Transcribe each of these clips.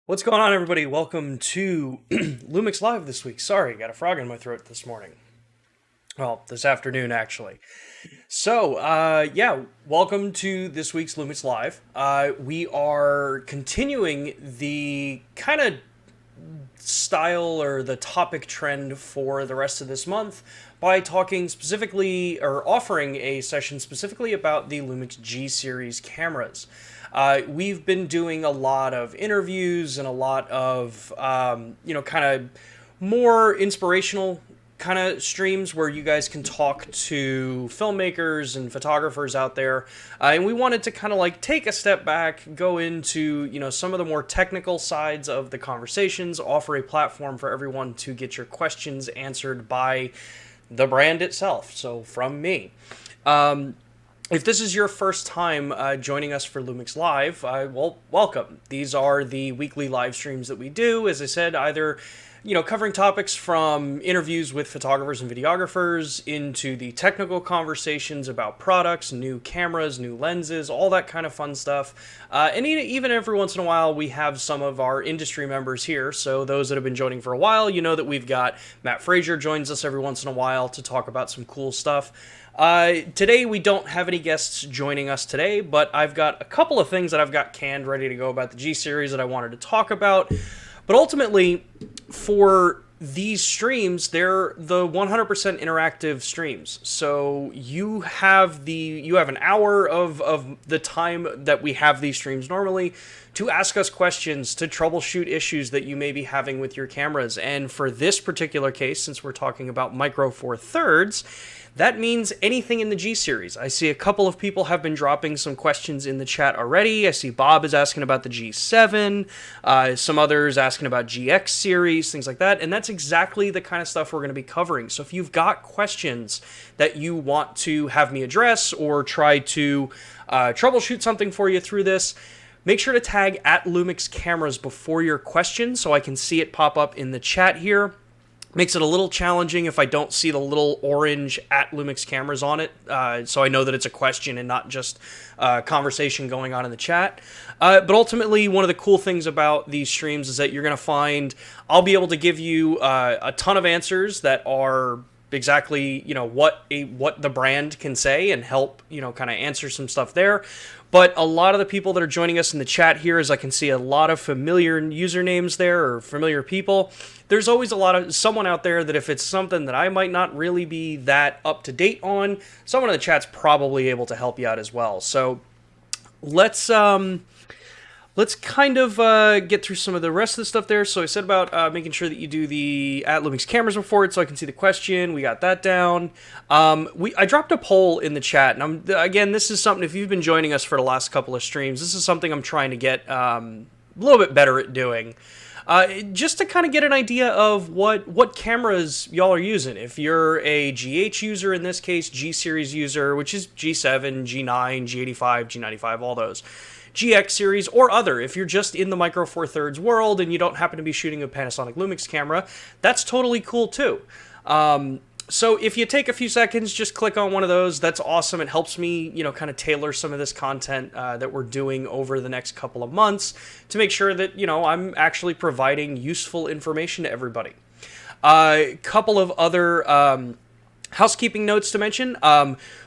What's going on, everybody? Welcome to LUMIX Live this week. Sorry, got a frog in my throat this morning. Well, this afternoon, actually. So, welcome to this week's LUMIX Live. We are continuing the kind of style or the topic trend for the rest of this month by talking specifically or offering a session specifically about the LUMIX G Series cameras. We've been doing a lot of interviews and a lot of, kind of more inspirational kind of streams where you guys can talk to filmmakers and photographers out there. And we wanted to kind of like take a step back, go into, some of the more technical sides of the conversations, offer a platform for everyone to get your questions answered by the brand itself. So from me. If this is your first time joining us for LUMIX Live, welcome. These are the weekly live streams that we do, as I said, either covering topics from interviews with photographers and videographers into the technical conversations about products, new cameras, new lenses, all that kind of fun stuff. And even every once in a while, we have some of our industry members here. So those that have been joining for a while, you know that we've got Matt Frazier joins us every once in a while to talk about some cool stuff. Today we don't have any guests joining us today, but I've got a couple of things that I've got canned ready to go about the G Series that I wanted to talk about. But ultimately, for these streams, they're the 100% interactive streams. So you have an hour of the time that we have these streams normally to ask us questions, to troubleshoot issues that you may be having with your cameras. And for this particular case, since we're talking about Micro Four Thirds, that means anything in the G Series. I see a couple of people have been dropping some questions in the chat already. I see Bob is asking about the G7, some others asking about GX Series, things like that. And that's exactly the kind of stuff we're going to be covering. So if you've got questions that you want to have me address or try to troubleshoot something for you through this, make sure to tag at LUMIX Cameras before your question so I can see it pop up in the chat here. Makes it a little challenging if I don't see the little orange at LUMIX Cameras on it, so I know that it's a question and not just conversation going on in the chat. But ultimately, one of the cool things about these streams is that you're going to find I'll be able to give you a ton of answers that are exactly what the brand can say and help kind of answer some stuff there. But a lot of the people that are joining us in the chat here, as I can see a lot of familiar usernames there or familiar people, there's always someone out there that if it's something that I might not really be that up to date on, someone in the chat's probably able to help you out as well. So let's kind of get through some of the rest of the stuff there. So I said about making sure that you do the at LUMIX Cameras before it so I can see the question. We got that down. I dropped a poll in the chat. And again, this is something, if you've been joining us for the last couple of streams, this is something I'm trying to get a little bit better at doing. Just to kind of get an idea of what cameras y'all are using. If you're a GH user, in this case, G Series user, which is G7, G9, G85, G95, all those. GX Series, or other. If you're just in the Micro Four Thirds world and you don't happen to be shooting a Panasonic Lumix camera, that's totally cool too. So if you take a few seconds, just click on one of those. That's awesome. It helps me, kind of tailor some of this content that we're doing over the next couple of months to make sure that, I'm actually providing useful information to everybody. A couple of other housekeeping notes to mention.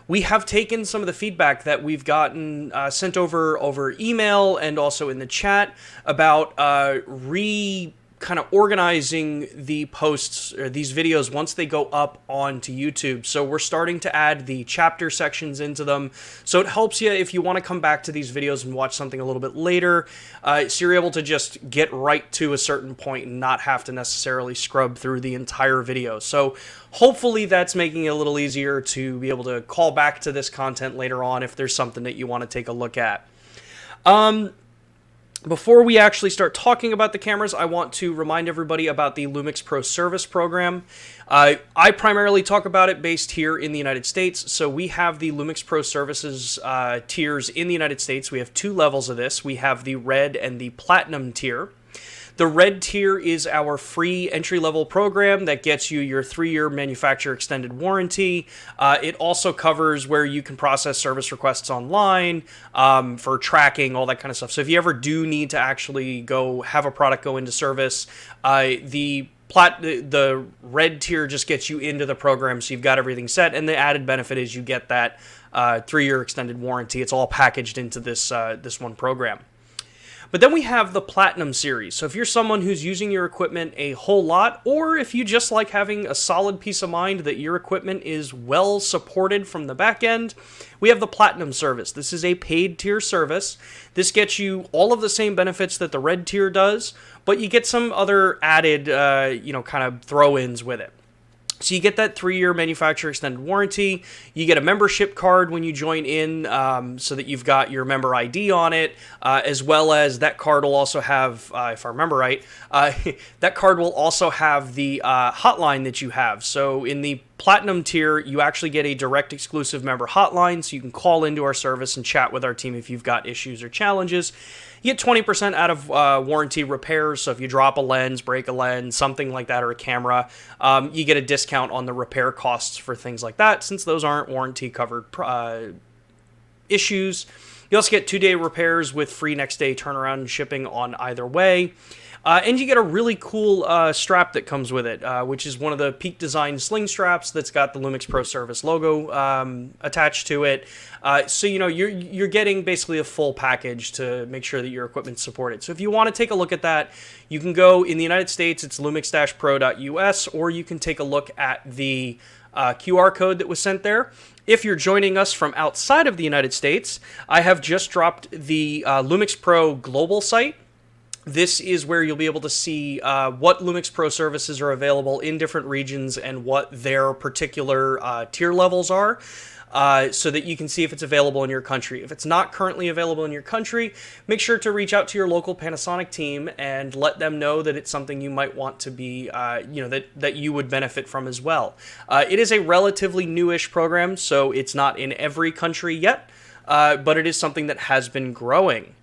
We have taken some of the feedback that we've gotten sent over email and also in the chat about kind of organizing the posts or these videos once they go up onto YouTube. So we're starting to add the chapter sections into them. So it helps you if you want to come back to these videos and watch something a little bit later. So you're able to just get right to a certain point and not have to necessarily scrub through the entire video. So hopefully that's making it a little easier to be able to call back to this content later on if there's something that you want to take a look at. Before we actually start talking about the cameras, I want to remind everybody about the LUMIX Pro Service program. I primarily talk about it based here in the United States. So we have the LUMIX Pro Services tiers in the United States. We have two levels of this. We have the red and the platinum tier. The red tier is our free entry-level program that gets you your 3-year manufacturer extended warranty. It also covers where you can process service requests online, for tracking, all that kind of stuff. So if you ever do need to actually go have a product go into service, the red tier just gets you into the program, so you've got everything set, and the added benefit is you get that 3-year extended warranty. It's all packaged into this one program. But then we have the Platinum Series. So if you're someone who's using your equipment a whole lot, or if you just like having a solid peace of mind that your equipment is well supported from the back end, we have the Platinum service. This is a paid tier service. This gets you all of the same benefits that the red tier does, but you get some other added, kind of throw-ins with it. So you get that 3-year manufacturer extended warranty. You get a membership card when you join in, so that you've got your member ID on it, as well as that card will also have, if I remember right, that card will also have the hotline that you have. So in the Platinum tier, you actually get a direct exclusive member hotline, so you can call into our service and chat with our team if you've got issues or challenges. You get 20% out of warranty repairs, so if you drop a lens, break a lens, something like that, or a camera, you get a discount on the repair costs for things like that, since those aren't warranty-covered issues. You also get 2-day repairs with free next-day turnaround and shipping on either way. And you get a really cool strap that comes with it, which is one of the Peak Design sling straps that's got the LUMIX Pro Service logo attached to it. So you're getting basically a full package to make sure that your equipment's supported. So if you want to take a look at that, you can go in the United States, it's lumix-pro.us, or you can take a look at the QR code that was sent there. If you're joining us from outside of the United States, I have just dropped the LUMIX Pro global site. This is where you'll be able to see what LUMIX Pro services are available in different regions and what their particular tier levels are, so that you can see if it's available in your country. If it's not currently available in your country, make sure to reach out to your local Panasonic team and let them know that it's something you might want to be, that you would benefit from as well. It is a relatively newish program, so it's not in every country yet, but it is something that has been growing.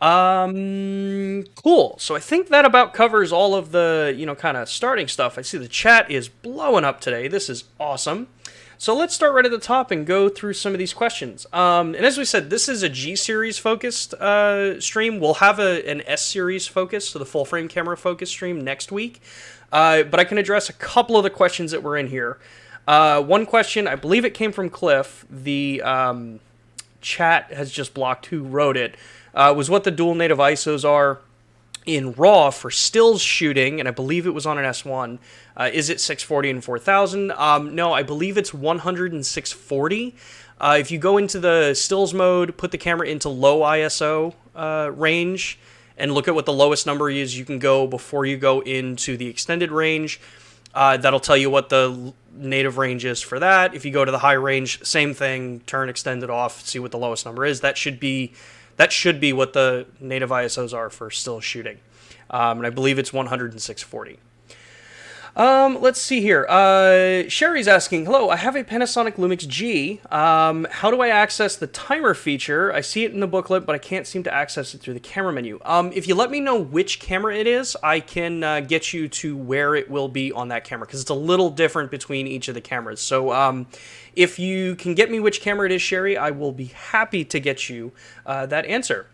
Cool. So I think that about covers all of the, kind of starting stuff. I see the chat is blowing up today. This is awesome. So let's start right at the top and go through some of these questions. And as we said, this is a G Series focused stream. We'll have an S Series focus, so the full frame camera focus stream next week. But I can address a couple of the questions that were in here. One question, I believe it came from Cliff. The chat has just blocked who wrote it. Was what the dual native ISOs are in RAW for stills shooting, and I believe it was on an S1. Is it 640 and 4000? No, I believe it's 100 and 640. If you go into the stills mode, put the camera into low ISO range, and look at what the lowest number is you can go before you go into the extended range. That'll tell you what the native range is for that. If you go to the high range, same thing, turn extended off, see what the lowest number is. That should be what the native ISOs are for still shooting. And I believe it's 100 and 640. Let's see here. Sherry's asking, hello, I have a Panasonic LUMIX G. How do I access the timer feature? I see it in the booklet, but I can't seem to access it through the camera menu. If you let me know which camera it is, I can get you to where it will be on that camera, because it's a little different between each of the cameras. So if you can get me which camera it is, Sherry, I will be happy to get you that answer.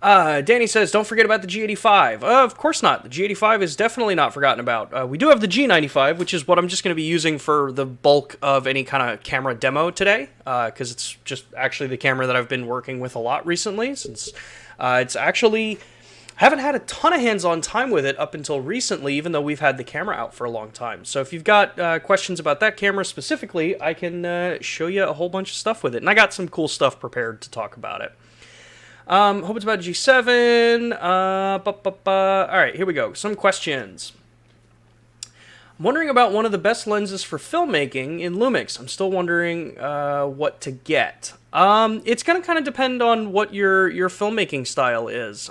Danny says, don't forget about the G85. Of course not. The G85 is definitely not forgotten about. We do have the G95, which is what I'm just going to be using for the bulk of any kind of camera demo today, because it's just actually the camera that I've been working with a lot recently, since it's actually... I haven't had a ton of hands-on time with it up until recently, even though we've had the camera out for a long time. So if you've got questions about that camera specifically, I can show you a whole bunch of stuff with it. And I got some cool stuff prepared to talk about it. Hope it's about G7. All right, here we go. Some questions. I'm wondering about one of the best lenses for filmmaking in LUMIX. I'm still wondering what to get. It's going to kind of depend on what your filmmaking style is.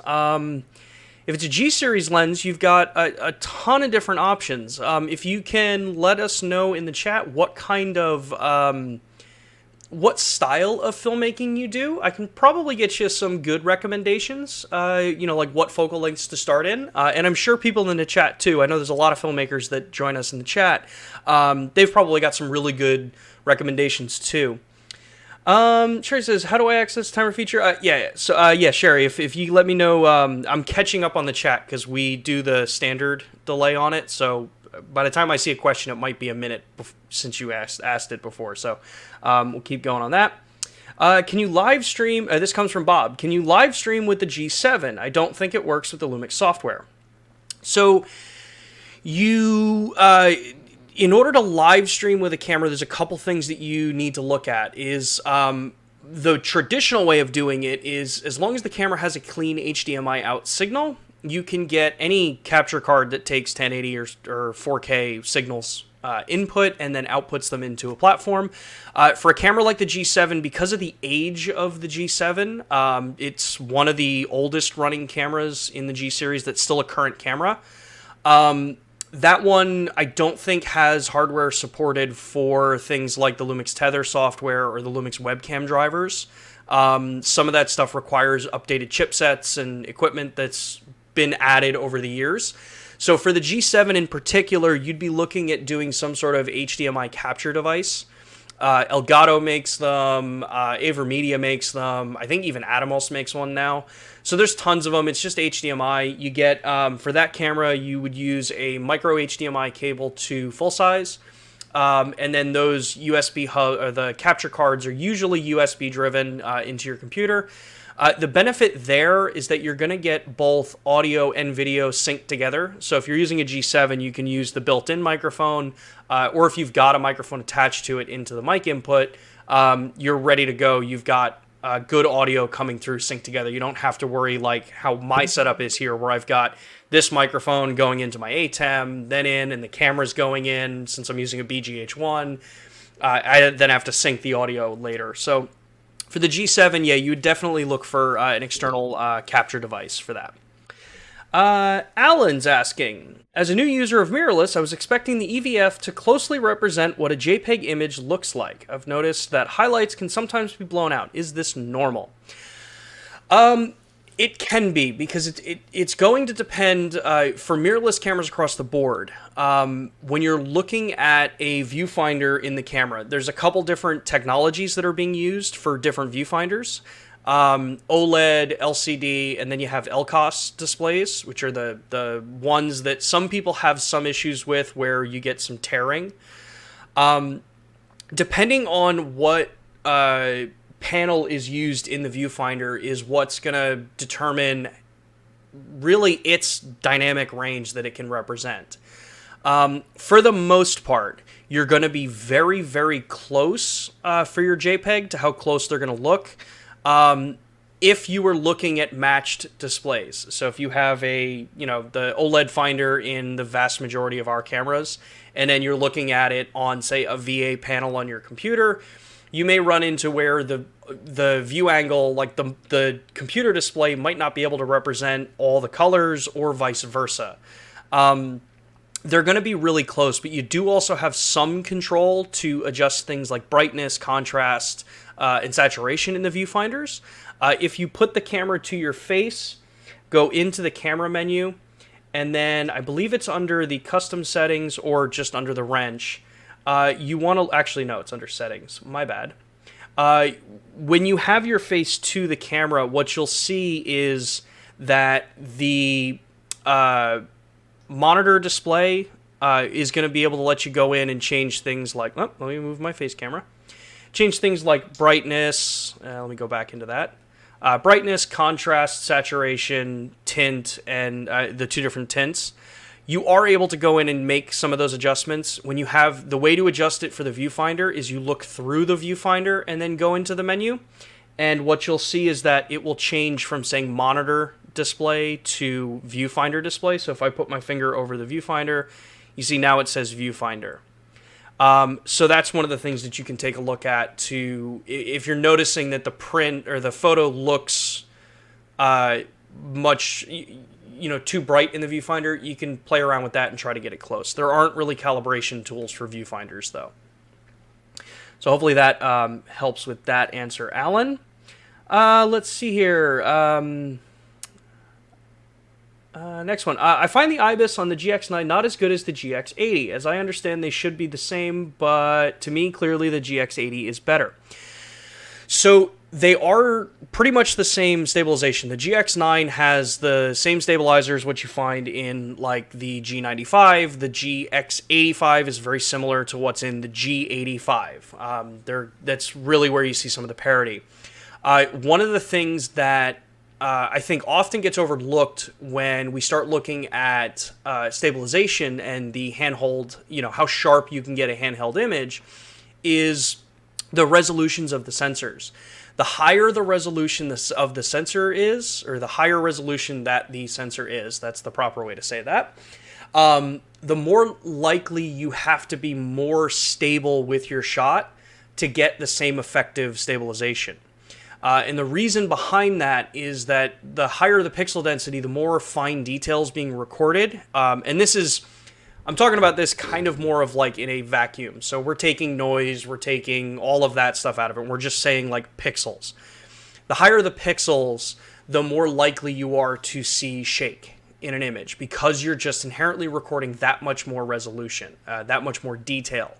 If it's a G Series lens, you've got a ton of different options. If you can let us know in the chat what kind of what style of filmmaking you do, I can probably get you some good recommendations, like what focal lengths to start in. And I'm sure people in the chat too, I know there's a lot of filmmakers that join us in the chat. They've probably got some really good recommendations too. Sherry says, how do I access timer feature? Yeah, Sherry, if you let me know, I'm catching up on the chat because we do the standard delay on it. So by the time I see a question, it might be a minute since you asked it before. So we'll keep going on that. Can you live stream? This comes from Bob. Can you live stream with the G7? I don't think it works with the LUMIX software. So you, in order to live stream with a camera, there's a couple things that you need to look at. The traditional way of doing it is, as long as the camera has a clean HDMI out signal, you can get any capture card that takes 1080 or 4K signals input and then outputs them into a platform. For a camera like the G7, because of the age of the G7, it's one of the oldest running cameras in the G series that's still a current camera. That one, I don't think has hardware supported for things like the LUMIX Tether software or the LUMIX webcam drivers. Some of that stuff requires updated chipsets and equipment that's been added over the years. So for the G7 in particular, you'd be looking at doing some sort of HDMI capture device. Elgato makes them, AverMedia makes them, I think even Atomos makes one now. So there's tons of them. It's just HDMI. You get, for that camera, you would use a micro HDMI cable to full size. And then those USB the capture cards are usually USB driven into your computer. The benefit there is that you're going to get both audio and video synced together. So if you're using a G7, you can use the built-in microphone, or if you've got a microphone attached to it into the mic input, you're ready to go. You've got good audio coming through synced together. You don't have to worry like how my setup is here, where I've got this microphone going into my ATEM, then in, and the camera's going in. Since I'm using a BGH1, I then have to sync the audio later. So for the G7, yeah, you would definitely look for an external capture device for that. Alan's asking, as a new user of mirrorless, I was expecting the EVF to closely represent what a JPEG image looks like. I've noticed that highlights can sometimes be blown out. Is this normal? It can be, because it's going to depend for mirrorless cameras across the board. When you're looking at a viewfinder in the camera, there's a couple different technologies that are being used for different viewfinders. OLED, LCD, and then you have LCOS displays, which are the ones that some people have some issues with, where you get some tearing. Depending on what panel is used in the viewfinder is what's going to determine really its dynamic range that it can represent. For the most part, you're going to be very, very close for your JPEG to how close they're going to look. If you were looking at matched displays. So if you have the OLED finder in the vast majority of our cameras, and then you're looking at it on, say, a VA panel on your computer, you may run into where the view angle, like the computer display, might not be able to represent all the colors, or vice versa. They're going to be really close, but you do also have some control to adjust things like brightness, contrast, and saturation in the viewfinders. If you put the camera to your face, go into the camera menu, and then I believe it's under the custom settings or just under the wrench. You want to, actually, no, it's under settings. My bad. When you have your face to the camera, what you'll see is that the monitor display is going to be able to let you go in and change things like, let me move my face camera. Change things like brightness. Let me go back into that. Brightness, contrast, saturation, tint, and the two different tints. You are able to go in and make some of those adjustments. When you have, the way to adjust it for the viewfinder is you look through the viewfinder and then go into the menu. And what you'll see is that it will change from saying monitor display to viewfinder display. So if I put my finger over the viewfinder, you see now it says viewfinder. So that's one of the things that you can take a look at if you're noticing that the print or the photo looks much too bright in the viewfinder, you can play around with that and try to get it close. There aren't really calibration tools for viewfinders, though. So hopefully that helps with that answer, Alan. Let's see here. Next one. I find the IBIS on the GX9 not as good as the GX80. As I understand, they should be the same, but to me, clearly the GX80 is better. So they are pretty much the same stabilization. The GX9 has the same stabilizers what you find in like the G95. The GX85 is very similar to what's in the G85. That's really where you see some of the parity. One of the things that I think often gets overlooked when we start looking at stabilization and the handheld, how sharp you can get a handheld image, is the resolutions of the sensors. The higher the resolution of the sensor is, or the higher resolution that the sensor is, that's the proper way to say that, the more likely you have to be more stable with your shot to get the same effective stabilization. And the reason behind that is that the higher the pixel density, the more fine details being recorded. And I'm talking about this kind of more of like in a vacuum. So we're taking noise, we're taking all of that stuff out of it. We're just saying like pixels. The higher the pixels, the more likely you are to see shake in an image because you're just inherently recording that much more resolution, that much more detail.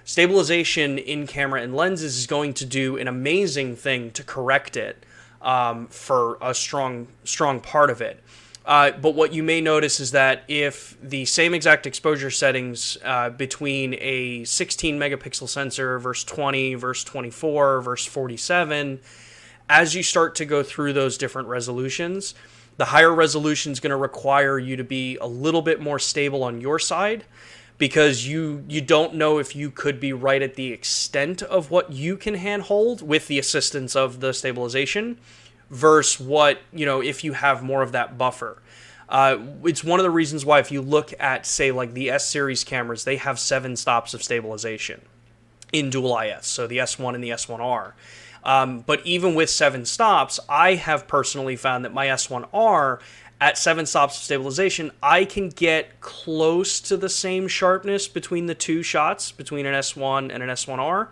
Stabilization in camera and lenses is going to do an amazing thing to correct it for a strong part of it. But what you may notice is that if the same exact exposure settings between a 16 megapixel sensor versus 20 versus 24 versus 47, as you start to go through those different resolutions, the higher resolution is going to require you to be a little bit more stable on your side, because you don't know if you could be right at the extent of what you can handhold with the assistance of the stabilization versus what, if you have more of that buffer. It's one of the reasons why if you look at, say, like the S series cameras, they have 7 stops of stabilization in dual IS, so the S1 and the S1R. But even with 7 stops, I have personally found that my S1R, at 7 stops of stabilization, I can get close to the same sharpness between the two shots, between an S1 and an S1R.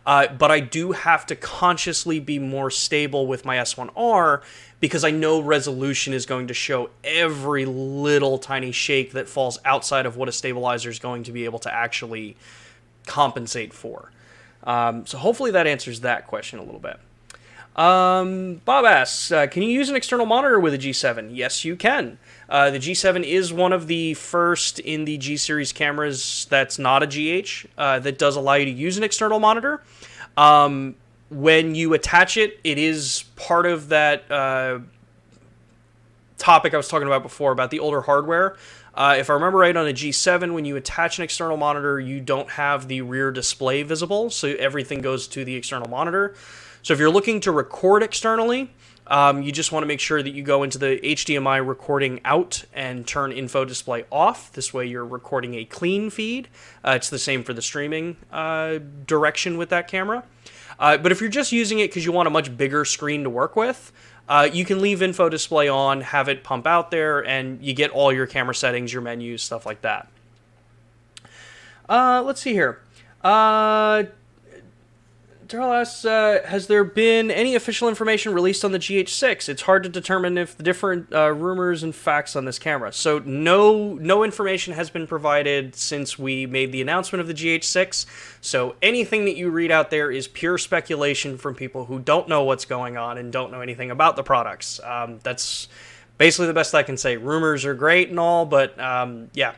But I do have to consciously be more stable with my S1R because I know resolution is going to show every little tiny shake that falls outside of what a stabilizer is going to be able to actually compensate for. So hopefully that answers that question a little bit. Bob asks, can you use an external monitor with a G7? Yes, you can. The G7 is one of the first in the G Series cameras that's not a GH that does allow you to use an external monitor. When you attach it, it is part of that topic I was talking about before about the older hardware. If I remember right, on a G7, when you attach an external monitor, you don't have the rear display visible, so everything goes to the external monitor. So if you're looking to record externally, you just want to make sure that you go into the HDMI recording out and turn info display off. This way you're recording a clean feed. It's the same for the streaming direction with that camera. But if you're just using it because you want a much bigger screen to work with, you can leave info display on, have it pump out there, and you get all your camera settings, your menus, stuff like that. Let's see here. Darrell asks, has there been any official information released on the GH6? It's hard to determine if the different rumors and facts on this camera. So no information has been provided since we made the announcement of the GH6. So anything that you read out there is pure speculation from people who don't know what's going on and don't know anything about the products. That's basically the best I can say. Rumors are great and all, but yeah.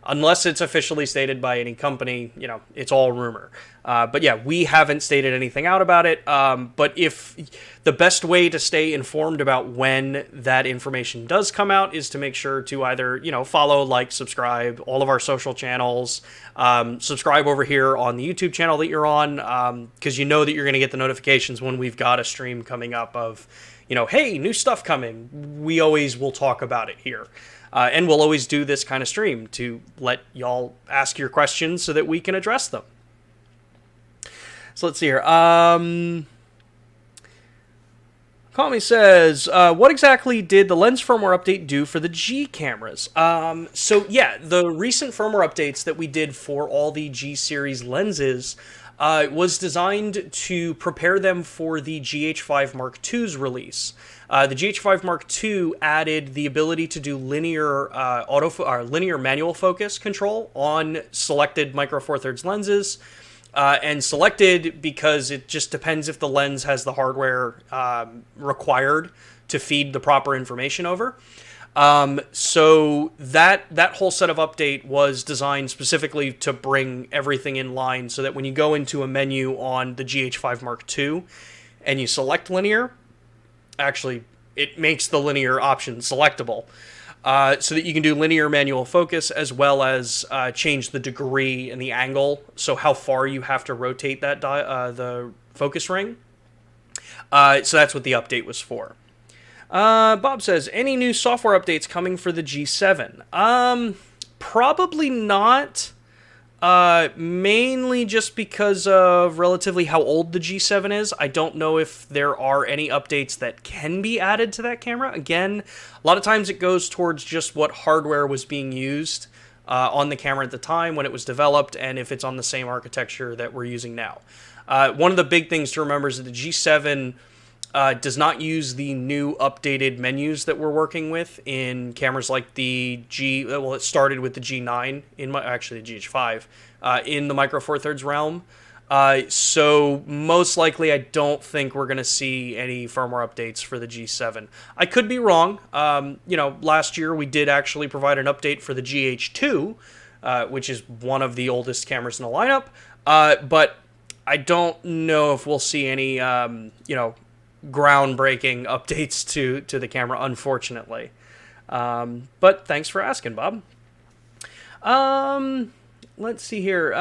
Unless it's officially stated by any company, it's all rumor. But yeah, we haven't stated anything out about it. But if the best way to stay informed about when that information does come out is to make sure to either, follow, like, subscribe, all of our social channels, subscribe over here on the YouTube channel that you're on, because you know that you're going to get the notifications when we've got a stream coming up of, hey, new stuff coming. We always will talk about it here. And we'll always do this kind of stream to let y'all ask your questions so that we can address them. So let's see here. Call Me says, what exactly did the lens firmware update do for the G cameras? So yeah, the recent firmware updates that we did for all the G series lenses was designed to prepare them for the GH5 Mark II's release. The GH5 Mark II added the ability to do linear linear manual focus control on selected micro four thirds lenses, and selected because it just depends if the lens has the hardware required to feed the proper information over. So that whole set of update was designed specifically to bring everything in line so that when you go into a menu on the GH5 Mark II and you select linear, actually it makes the linear option selectable, so that you can do linear manual focus as well as change the degree and the angle, so how far you have to rotate that the focus ring. So that's what the update was for. Bob says, any new software updates coming for the G7? Probably not. Mainly just because of relatively how old the G7 is. I don't know if there are any updates that can be added to that camera. Again, a lot of times it goes towards just what hardware was being used on the camera at the time when it was developed, and if it's on the same architecture that we're using now. One of the big things to remember is that the G7 does not use the new updated menus that we're working with in cameras like the well, it started with the G9, actually the GH5, in the Micro Four Thirds realm. So most likely I don't think we're going to see any firmware updates for the G7. I could be wrong. Last year we did actually provide an update for the GH2, which is one of the oldest cameras in the lineup. But I don't know if we'll see any, groundbreaking updates to the camera, unfortunately. But thanks for asking, Bob. Let's see here.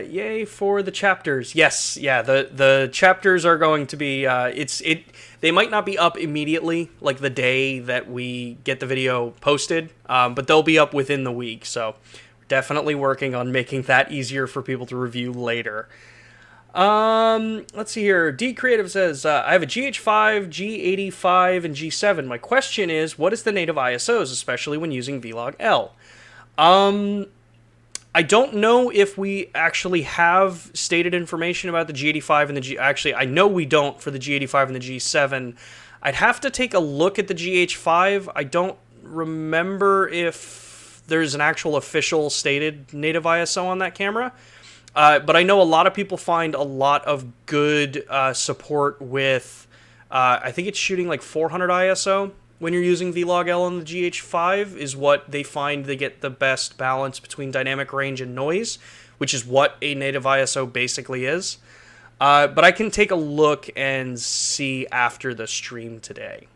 Yay for the chapters. Yes, yeah, the chapters are going to be they might not be up immediately, like the day that we get the video posted, but they'll be up within the week. So we're definitely working on making that easier for people to review later. Let's see here. D Creative says, I have a GH5, G85, and G7. My question is, what is the native ISOs, especially when using Vlog L? I don't know if we actually have stated information about the G85 and the G... Actually, I know we don't for the G85 and the G7. I'd have to take a look at the GH5. I don't remember if there's an actual official stated native ISO on that camera. But I know a lot of people find a lot of good support with, I think it's shooting like 400 ISO when you're using Vlog L on the GH5 is what they find they get the best balance between dynamic range and noise, which is what a native ISO basically is. But I can take a look and see after the stream today.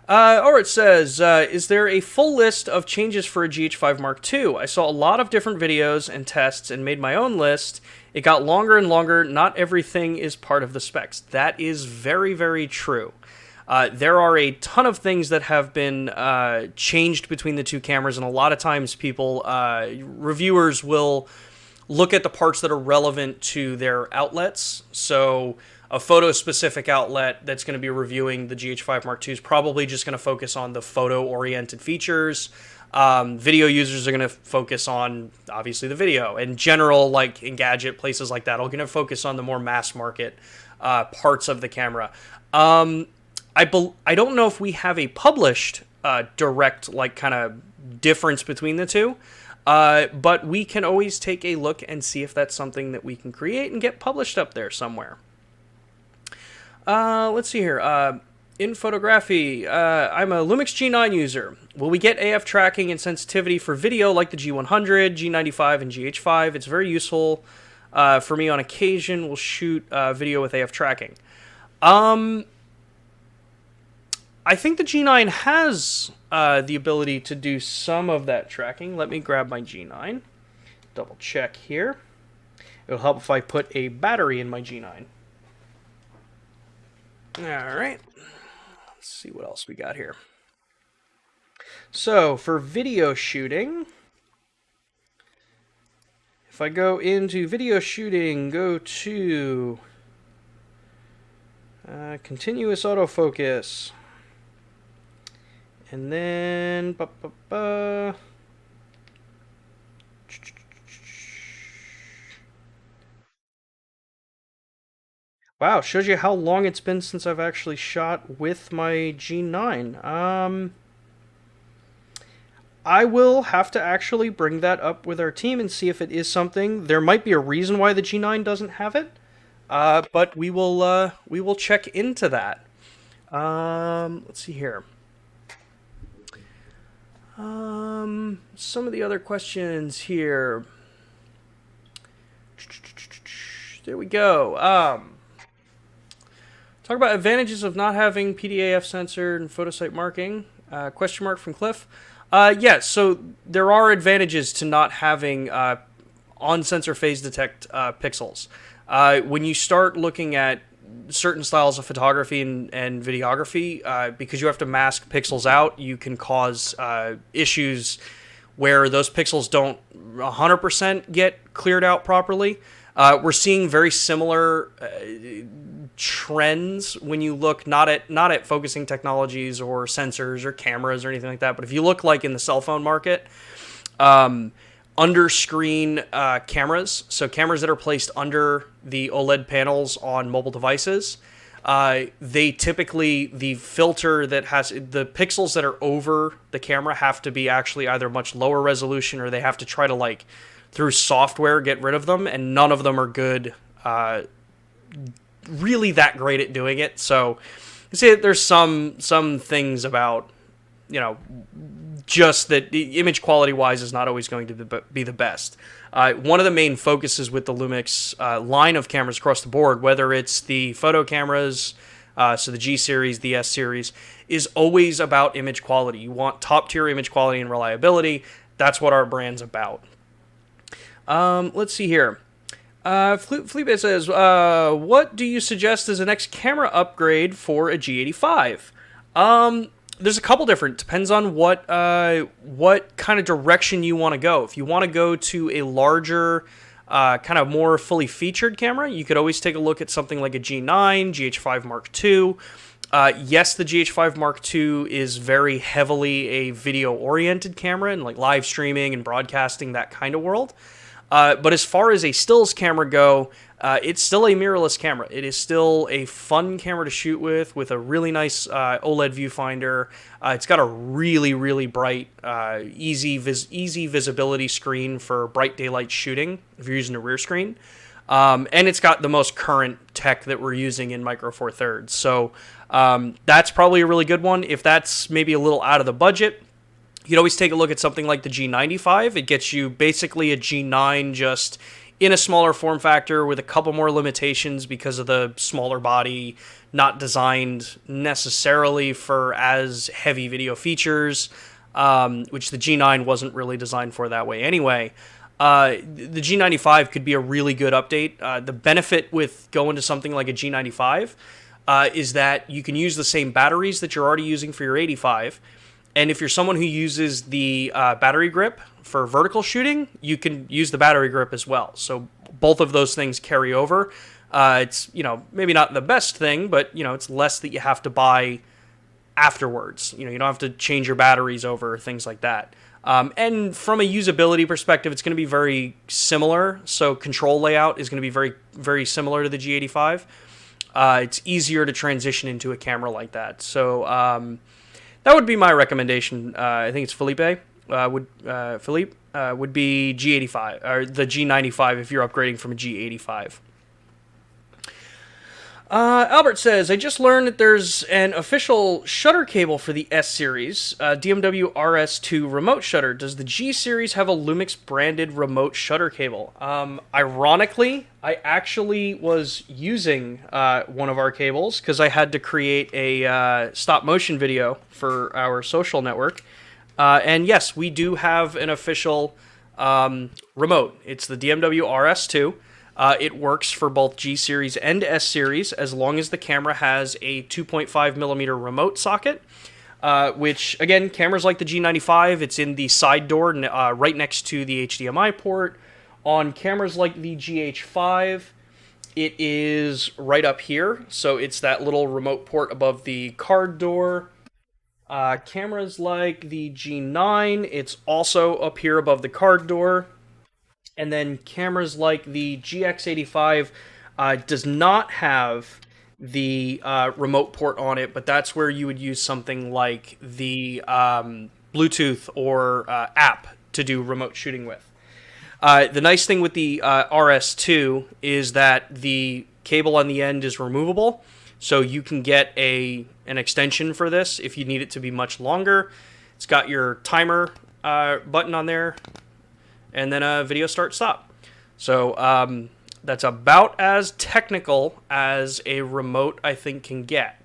It says, is there a full list of changes for a GH5 Mark II? I saw a lot of different videos and tests and made my own list. It got longer and longer. Not everything is part of the specs. That is very, very true. There are a ton of things that have been changed between the two cameras, and a lot of times people, reviewers will look at the parts that are relevant to their outlets. So a photo-specific outlet that's going to be reviewing the GH5 Mark II is probably just going to focus on the photo-oriented features. Video users are going to focus on, obviously, the video. And general, like Engadget, places like that, are going to focus on the more mass-market parts of the camera. I don't know if we have a published direct, like, kind of difference between the two. But we can always take a look and see if that's something that we can create and get published up there somewhere. Let's see here. In photography, I'm a LUMIX G9 user. Will we get AF tracking and sensitivity for video like the G100, G95, and GH5? It's very useful for me on occasion. We'll shoot video with AF tracking. I think the G9 has the ability to do some of that tracking. Let me grab my G9. Double check here. It'll help if I put a battery in my G9. Alright, let's see what else we got here. So, for video shooting, if I go into video shooting, go to continuous autofocus, and then Wow, shows you how long it's been since I've actually shot with my G9. I will have to actually bring that up with our team and see if it is something. There might be a reason why the G9 doesn't have it, but we will check into that. Let's see here. Some of the other questions here. There we go. Talk about advantages of not having PDAF sensor and photosite marking. Question mark from Cliff. Yeah, so there are advantages to not having on-sensor phase detect pixels. When you start looking at certain styles of photography and videography, because you have to mask pixels out, you can cause issues where those pixels don't 100% get cleared out properly. We're seeing very similar trends when you look not at focusing technologies or sensors or cameras or anything like that, but if you look like in the cell phone market, under screen cameras, so cameras that are placed under the OLED panels on mobile devices, they typically, the filter that has the pixels that are over the camera have to be actually either much lower resolution, or they have to try to, like, through software get rid of them, and none of them are good, really that great at doing it. So you see there's some things about, you know, just that the image quality wise is not always going to be the best. One of the main focuses with the LUMIX line of cameras across the board, whether it's the photo cameras, so the G Series, the S Series, is always about image quality. You want top tier image quality and reliability. That's what our brand's about. Let's see here. Felipe says, what do you suggest as the next camera upgrade for a G85? There's a couple different, depends on what kind of direction you want to go. If you want to go to a larger, kind of more fully featured camera, you could always take a look at something like a G9, GH5 Mark II. Yes, the GH5 Mark II is very heavily a video-oriented camera and like live streaming and broadcasting, that kind of world. But as far as a stills camera go, it's still a mirrorless camera. It is still a fun camera to shoot with a really nice OLED viewfinder. It's got a really, really bright, easy visibility screen for bright daylight shooting if you're using a rear screen. And it's got the most current tech that we're using in Micro Four Thirds. So that's probably a really good one. If that's maybe a little out of the budget, you could always take a look at something like the G95. It gets you basically a G9 just in a smaller form factor with a couple more limitations because of the smaller body, not designed necessarily for as heavy video features, which the G9 wasn't really designed for that way anyway. The G95 could be a really good update. The benefit with going to something like a G95 is that you can use the same batteries that you're already using for your 85. And if you're someone who uses the battery grip for vertical shooting, you can use the battery grip as well. So both of those things carry over. It's, you know, maybe not the best thing, but, you know, it's less that you have to buy afterwards. You know, you don't have to change your batteries over, things like that. And from a usability perspective, it's going to be very similar. So control layout is going to be very, very similar to the G85. It's easier to transition into a camera like that. So that would be my recommendation. I think it's Felipe. Would be G85 or the G95 if you're upgrading from a G85. Albert says, I just learned that there's an official shutter cable for the S Series, DMW RS2 remote shutter. Does the G Series have a LUMIX branded remote shutter cable? Ironically, I actually was using one of our cables because I had to create a stop motion video for our social network. And yes, we do have an official remote. It's the DMW RS2. It works for both G Series and S Series as long as the camera has a 2.5 millimeter remote socket, which, again, cameras like the G95, it's in the side door right next to the HDMI port. On cameras like the GH5, it is right up here, so it's that little remote port above the card door. Cameras like the G9, it's also up here above the card door. And then cameras like the GX85, Does not have the remote port on it, but that's where you would use something like the Bluetooth or app to do remote shooting with. The nice thing with the RS2 is that the cable on the end is removable, so you can get an extension for this if you need it to be much longer. It's got your timer button on there, and then a video start stop. So that's about as technical as a remote I think can get.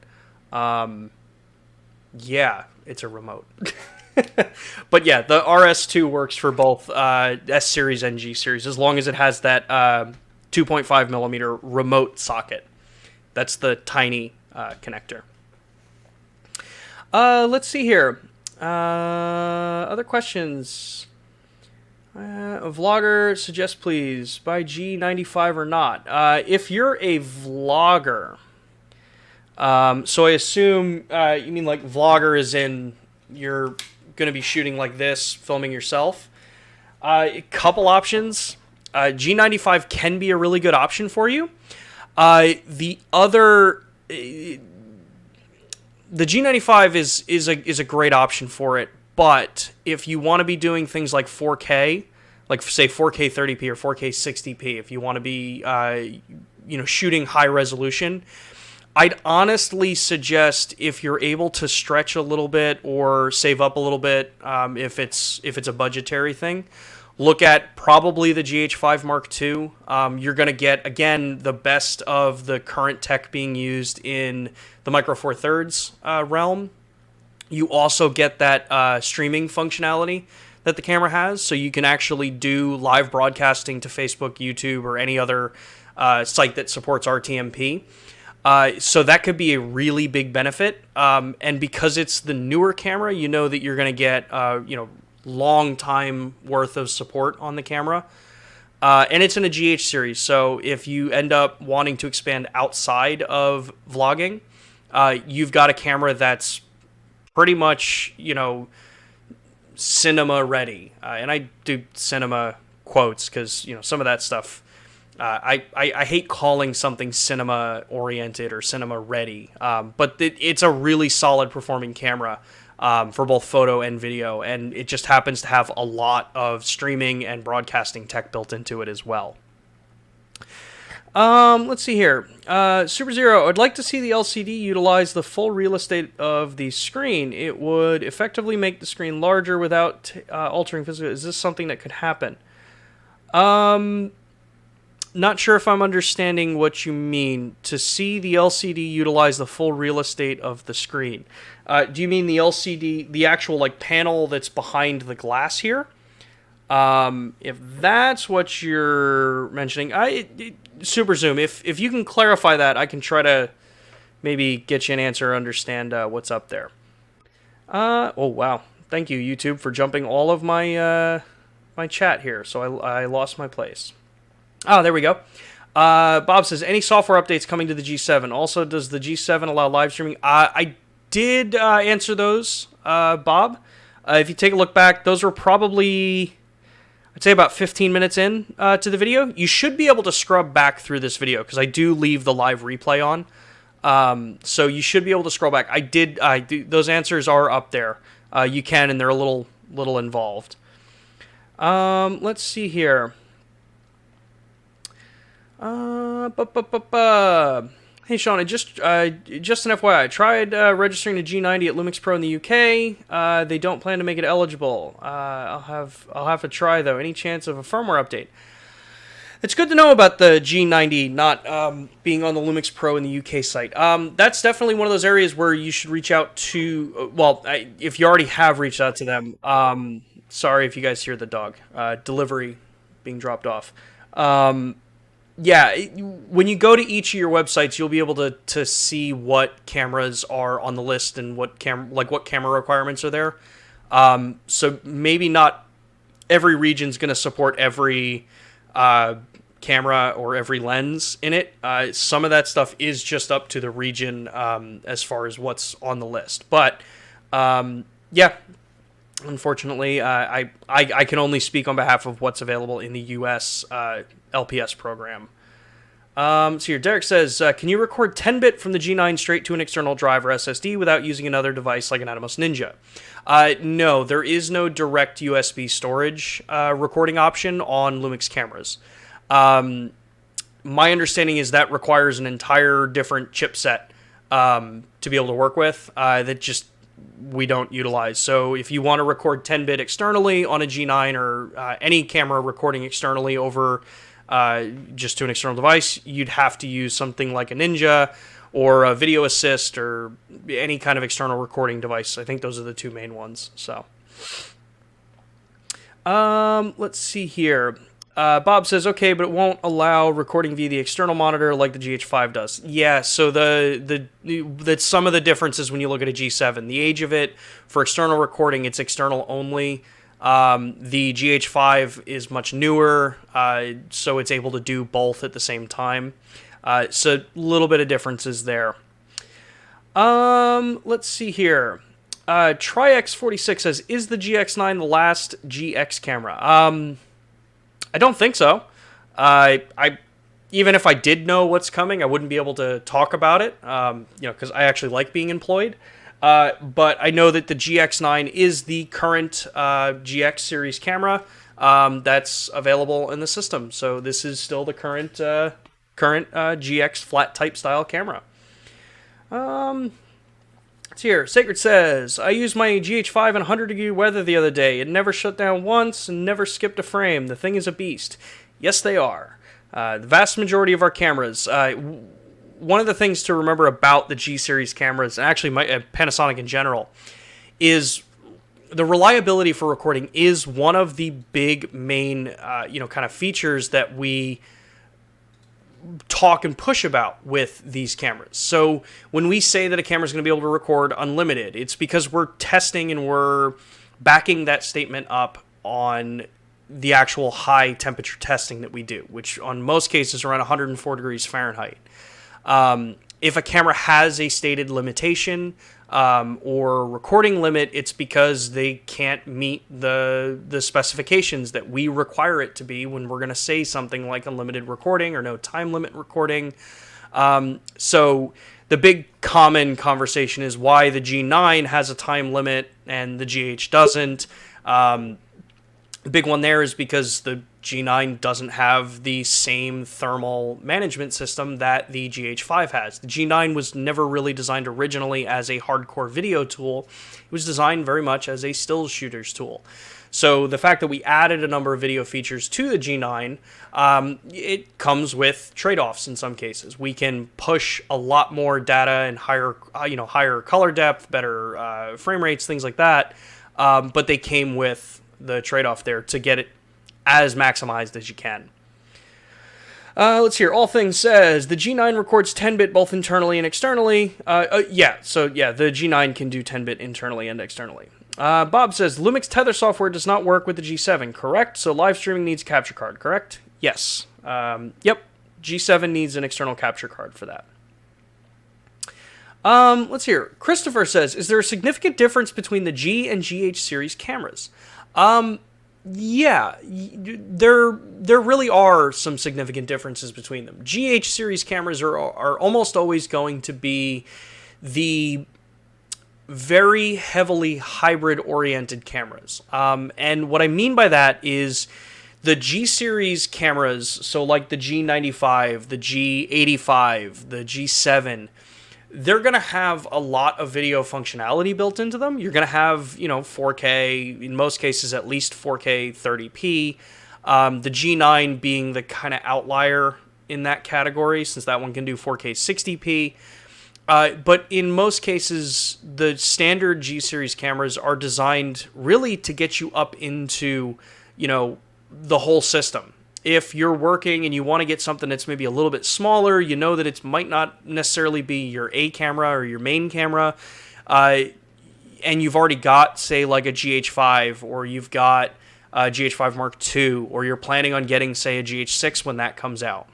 Yeah, it's a remote. But yeah, the RS2 works for both S Series and G Series as long as it has that 2.5 millimeter remote socket. That's the tiny connector. Let's see here. Other questions. A vlogger, suggest please buy G95 or not. If you're a vlogger, so I assume you mean like vlogger is in you're going to be shooting like this, filming yourself. A couple options. G95 can be a really good option for you. The G95 is a great option for it, but if you want to be doing things like 4K, like say 4K 30p or 4K 60p, if you want to be shooting high resolution, I'd honestly suggest if you're able to stretch a little bit or save up a little bit, if it's a budgetary thing, look at probably the GH5 Mark II. You're going to get, again, the best of the current tech being used in the Micro Four Thirds realm. You also get that streaming functionality that the camera has, so you can actually do live broadcasting to Facebook, YouTube, or any other site that supports RTMP. So that could be a really big benefit. And because it's the newer camera, you know that you're going to get long time worth of support on the camera. And it's in a GH series, so if you end up wanting to expand outside of vlogging, you've got a camera that's pretty much, cinema ready. And I do cinema quotes because, some of that stuff, I hate calling something cinema oriented or cinema ready, but it's a really solid performing camera for both photo and video, and it just happens to have a lot of streaming and broadcasting tech built into it as well. Let's see here. Super Zero, I'd like to see the LCD utilize the full real estate of the screen. It would effectively make the screen larger without altering physical. Is this something that could happen? Not sure if I'm understanding what you mean. To see the LCD utilize the full real estate of the screen. Do you mean the LCD, the actual panel that's behind the glass here? If that's what you're mentioning, Super Zoom, if you can clarify that, I can try to maybe get you an answer or understand what's up there. Oh, wow. Thank you, YouTube, for jumping all of my my chat here, so I lost my place. Oh, there we go. Bob says, any software updates coming to the G7? Also, does the G7 allow live streaming? I did answer those, Bob. If you take a look back, those were probably, I'd say, about 15 minutes in to the video. You should be able to scrub back through this video because I do leave the live replay on. So you should be able to scroll back. Those answers are up there. You can, and they're a little involved. Let's see here. Hey Sean, just an FYI, I tried registering a G90 at LUMIX Pro in the UK. They don't plan to make it eligible. I'll have to try though. Any chance of a firmware update? It's good to know about the G90 not being on the LUMIX Pro in the UK site. That's definitely one of those areas where you should reach out to. If you already have reached out to them. Sorry if you guys hear the dog. Delivery being dropped off. Yeah, when you go to each of your websites, you'll be able to see what cameras are on the list and what camera requirements are there. So maybe not every region's going to support every camera or every lens in it. Some of that stuff is just up to the region as far as what's on the list. But yeah, unfortunately, I can only speak on behalf of what's available in the U.S. LPS program. So here, Derek says, can you record 10-bit from the G9 straight to an external drive or SSD without using another device like an Atomos Ninja? No, there is no direct USB storage recording option on Lumix cameras. My understanding is that requires an entire different chipset to be able to work with that just we don't utilize. So if you want to record 10-bit externally on a G9 or any camera recording externally over just to an external device, you'd have to use something like a Ninja or a Video Assist or any kind of external recording device. I think those are the two main ones. So let's see here. Bob says, okay, but it won't allow recording via the external monitor like the GH5 does. Yeah, so that's some of the differences when you look at a G7. The age of it, for external recording, it's external only. The GH5 is much newer, so it's able to do both at the same time. So a little bit of differences there. Let's see here. TriX46 says, is the GX9 the last GX camera? I don't think so. I even if I did know what's coming, I wouldn't be able to talk about it, because I actually like being employed. But I know that the GX9 is the current GX series camera that's available in the system. So this is still the current GX flat type style camera. It's here. Sacred says, I used my GH5 in 100-degree weather the other day. It never shut down once and never skipped a frame. The thing is a beast. Yes, they are. The vast majority of our cameras. One of the things to remember about the G series cameras, and actually Panasonic in general, is the reliability for recording is one of the big main kind of features that we talk and push about with these cameras. So when we say that a camera is going to be able to record unlimited, it's because we're testing and we're backing that statement up on the actual high temperature testing that we do, which on most cases around 104 degrees Fahrenheit. If a camera has a stated limitation or recording limit, it's because they can't meet the specifications that we require it to be when we're going to say something like unlimited recording or no time limit recording. So the big common conversation is why the G9 has a time limit and the GH doesn't. The big one there is because the G9 doesn't have the same thermal management system that the GH5 has. The G9 was never really designed originally as a hardcore video tool. It was designed very much as a still shooters tool. So the fact that we added a number of video features to the G9, it comes with trade-offs in some cases. We can push a lot more data and higher color depth, better frame rates, things like that. But they came with the trade-off there to get it as maximized as you can. Let's hear. All Things says, the G9 records 10-bit both internally and externally. The G9 can do 10-bit internally and externally. Bob says, Lumix tether software does not work with the G7, correct? So live streaming needs a capture card, correct? Yes. Yep. G7 needs an external capture card for that. Let's hear. Christopher says, is there a significant difference between the G and GH series cameras? Yeah, there really are some significant differences between them. GH series cameras are almost always going to be the very heavily hybrid-oriented cameras. And what I mean by that is the G series cameras, so like the G95, the G85, the G7, they're going to have a lot of video functionality built into them. You're going to have, 4K, in most cases at least 4K 30p. The G9 being the kind of outlier in that category, since that one can do 4K 60p. But in most cases, the standard G series cameras are designed really to get you up into, the whole system. If you're working and you want to get something that's maybe a little bit smaller, you know that it might not necessarily be your A camera or your main camera, and you've already got, say, like a GH5, or you've got a GH5 Mark II, or you're planning on getting, say, a GH6 when that comes out.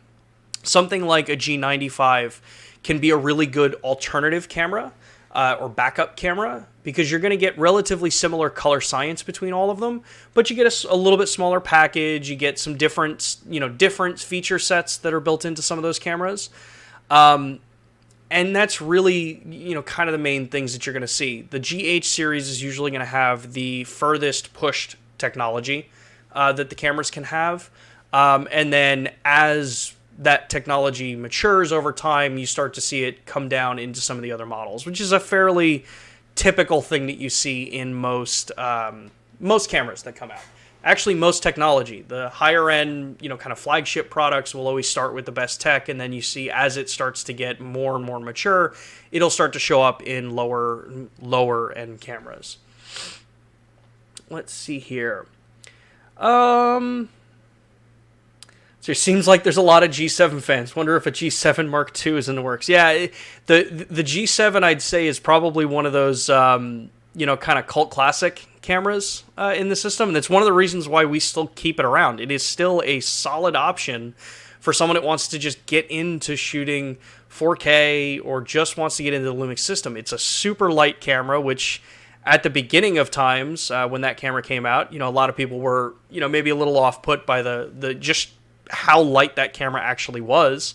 Something like a G95 can be a really good alternative camera or backup camera, because you're going to get relatively similar color science between all of them, but you get a little bit smaller package. You get some different feature sets that are built into some of those cameras. And that's really, kind of the main things that you're going to see. The GH series is usually going to have the furthest pushed technology that the cameras can have. And then as that technology matures over time, you start to see it come down into some of the other models, which is a fairly typical thing that you see in most cameras that come out. Actually, most technology, the higher end, kind of flagship products will always start with the best tech, and then you see as it starts to get more and more mature, it'll start to show up in lower end cameras. Let's see here. So it seems like there's a lot of G7 fans. Wonder if a G7 Mark II is in the works. Yeah, the G7 I'd say is probably one of those kind of cult classic cameras in the system, and it's one of the reasons why we still keep it around. It is still a solid option for someone that wants to just get into shooting 4K or just wants to get into the Lumix system. It's a super light camera, which at the beginning of times when that camera came out, a lot of people were maybe a little off put by the just how light that camera actually was,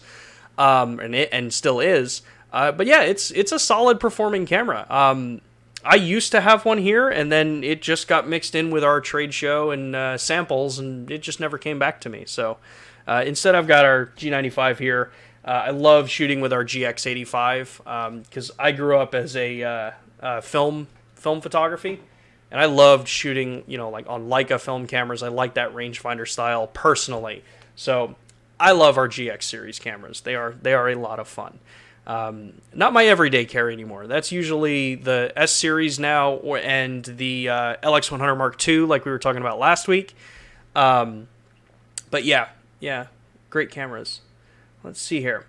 and still is. But yeah, it's a solid performing camera. I used to have one here, and then it just got mixed in with our trade show and samples, and it just never came back to me. So instead, I've got our G95 here. I love shooting with our GX85 because I grew up as a film photography, and I loved shooting, like on Leica film cameras. I like that rangefinder style personally. So I love our GX series cameras. They are a lot of fun. Not my everyday carry anymore. That's usually the S series now, and the LX100 Mark II, like we were talking about last week. But yeah, great cameras. Let's see here.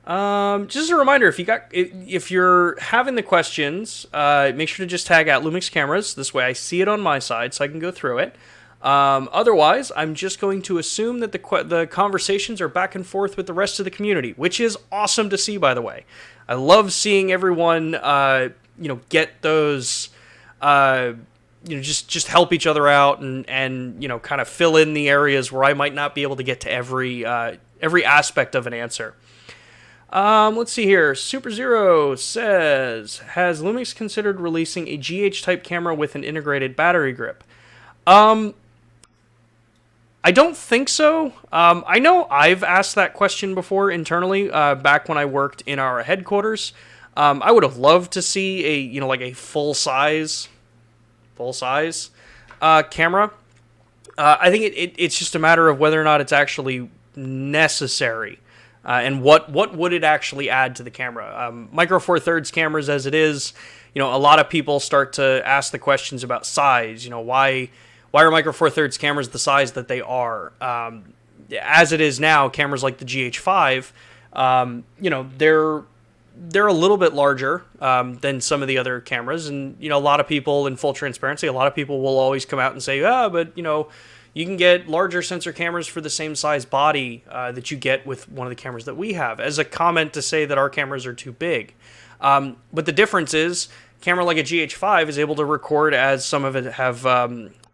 Just a reminder, if you're having the questions, make sure to just tag at LUMIX Cameras. This way I see it on my side so I can go through it. Otherwise, I'm just going to assume that the conversations are back and forth with the rest of the community, which is awesome to see, by the way. I love seeing everyone, get those, just help each other out and kind of fill in the areas where I might not be able to get to every aspect of an answer. Let's see here. Super Zero says, has Lumix considered releasing a GH-type camera with an integrated battery grip? I don't think so. I know I've asked that question before internally, back when I worked in our headquarters. I would have loved to see a full size camera. I think it's just a matter of whether or not it's actually necessary, and what would it actually add to the camera. Micro Four Thirds cameras, as it is, a lot of people start to ask the questions about size. Why are Micro Four Thirds cameras the size that they are? As it is now, cameras like the GH5, they're a little bit larger than some of the other cameras, and a lot of people, in full transparency, a lot of people will always come out and say, but you can get larger sensor cameras for the same size body that you get with one of the cameras that we have, as a comment to say that our cameras are too big. But the difference is, a camera like a GH5 is able to record, as some of it have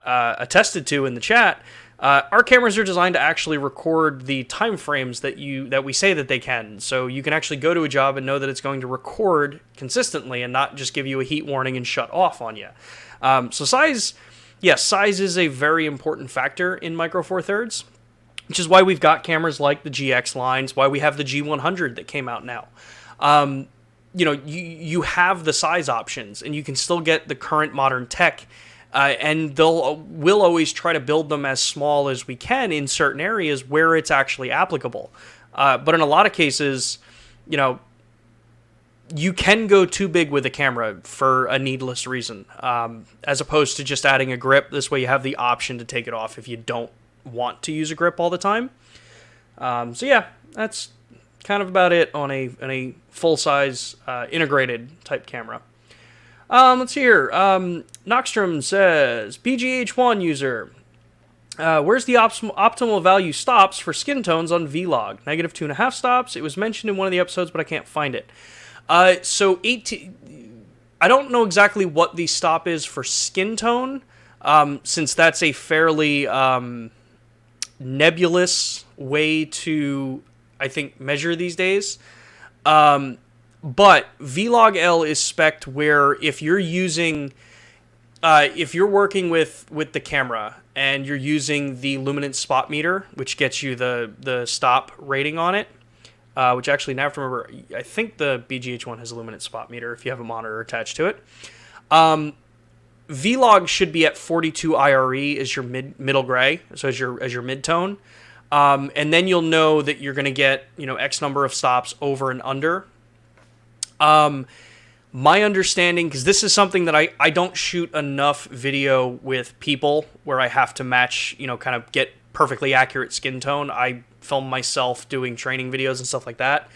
attested to in the chat. Our cameras are designed to actually record the time frames that we say that they can. So you can actually go to a job and know that it's going to record consistently and not just give you a heat warning and shut off on you. So size is a very important factor in Micro Four Thirds, which is why we've got cameras like the GX lines, why we have the G100 that came out now. You have the size options, and you can still get the current modern tech. And we'll always try to build them as small as we can in certain areas where it's actually applicable. But in a lot of cases, you can go too big with a camera for a needless reason, as opposed to just adding a grip. This way you have the option to take it off if you don't want to use a grip all the time. So yeah, that's kind of about it on a full-size integrated type camera. Let's see here. Noxstrom says, BGH1 user, where's the optimal value stops for skin tones on Vlog? -2.5 stops. It was mentioned in one of the episodes, but I can't find it. So I don't know exactly what the stop is for skin tone, since that's a fairly nebulous way to, I think, measure these days. But VLOG-L is spec'd where if you're using, if you're working with the camera and you're using the luminance spot meter, which gets you the stop rating on it, which actually, now I have to remember, I think the BGH one has a luminance spot meter if you have a monitor attached to it. VLOG should be at 42 IRE as your middle gray, so as your mid-tone. And then you'll know that you're going to get, X number of stops over and under. My understanding, because this is something that I don't shoot enough video with people where I have to match, kind of get perfectly accurate skin tone. I film myself doing training videos and stuff like that.